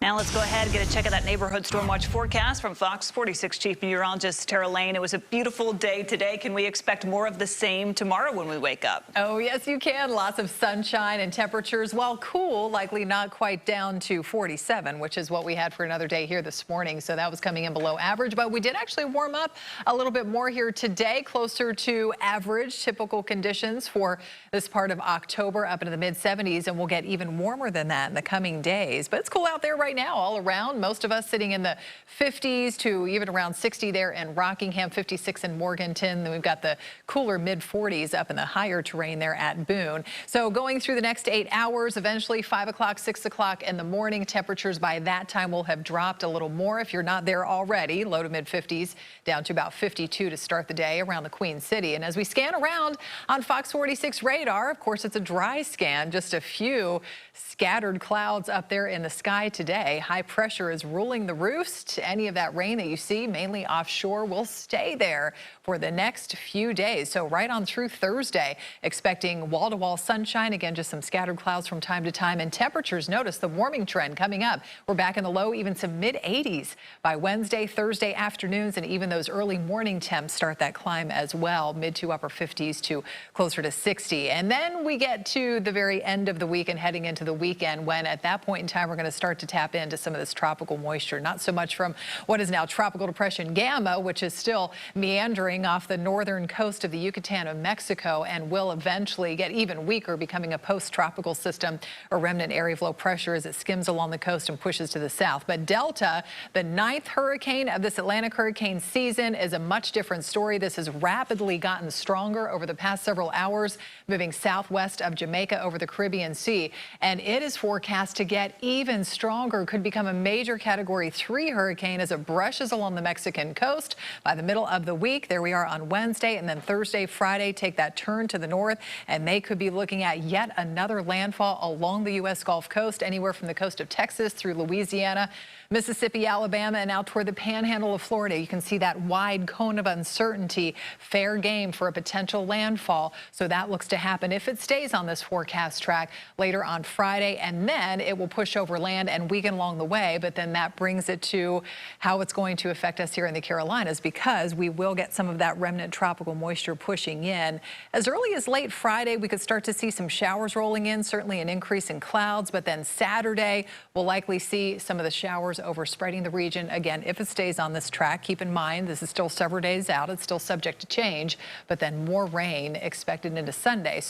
Now let's go ahead and get a check of that neighborhood storm watch forecast from Fox 46 Chief Meteorologist Tara Lane. It was a beautiful day today. Can we expect more of the same tomorrow when we wake up? Oh, yes, you can. Lots of sunshine and temperatures, while cool, likely not quite down to 47, which is what we had for another day here this morning. So that was coming in below average, but we did actually warm up a little bit more here today, closer to average typical conditions for this part of October, up into the mid 70s, and we'll get even warmer than that in the coming days. But it's cool out there right now all around. Most of us sitting in the 50s to even around 60 there in Rockingham, 56 in Morganton. Then we've got the cooler mid 40s up in the higher terrain there at Boone. So going through the next 8 hours, eventually 5 o'clock, 6 o'clock in the morning, temperatures by that time will have dropped a little more if you're not there already. Low to mid 50s down to about 52 to start the day around the Queen City. And as we scan around on Fox 46 radar, of course, it's a dry scan, just a few scattered clouds up there in the sky today. High pressure is ruling the roost. Any of that rain that you see, mainly offshore, will stay there for the next few days. So right on through Thursday, expecting wall-to-wall sunshine. Again, just some scattered clouds from time to time. And temperatures, notice the warming trend coming up. We're back in the low, even some mid-80s by Wednesday, Thursday afternoons, and even those early morning temps start that climb as well. Mid to upper 50s to closer to 60. And then we get to the very end of the week and heading into the weekend, when at that point in time, we're going to start to tap into some of this tropical moisture. Not so much from what is now Tropical Depression Gamma, which is still meandering off the northern coast of the Yucatan of Mexico and will eventually get even weaker, becoming a post-tropical system, a remnant area of low pressure as it skims along the coast and pushes to the south. But Delta, the 9th hurricane of this Atlantic hurricane season, is a much different story. This has rapidly gotten stronger over the past several hours, moving southwest of Jamaica over the Caribbean Sea. And it is forecast to get even stronger, could become a major Category 3 hurricane as it brushes along the Mexican coast by the middle of the week. There we are on Wednesday, and then Thursday, Friday, take that turn to the north, and they could be looking at yet another landfall along the U.S. Gulf Coast, anywhere from the coast of Texas through Louisiana, Mississippi, Alabama, and out toward the panhandle of Florida. You can see that wide cone of uncertainty, fair game for a potential landfall. So that looks to happen if it stays on this forecast track later on Friday, and then it will push over land and weaken along the way. But then that brings it to how it's going to affect us here in the Carolinas, because we will get some of that remnant tropical moisture pushing in. As early as late Friday, we could start to see some showers rolling in, certainly an increase in clouds. But then Saturday, we'll likely see some of the showers overspreading the region. Again, if it stays on this track, keep in mind this is still several days out. It's still subject to change, but then more rain expected into Sunday.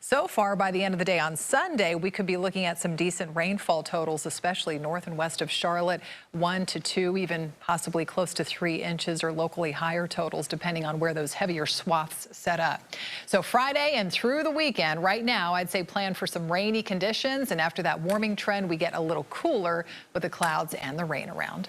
So far, by the end of the day on Sunday, we could be looking at some decent rainfall totals, especially north and west of Charlotte, 1 to 2, even possibly close to 3 inches, or locally higher totals, depending on where those heavier swaths set up. So Friday and through the weekend, right now, I'd say plan for some rainy conditions. And after that warming trend, we get a little cooler with the clouds and the rain around.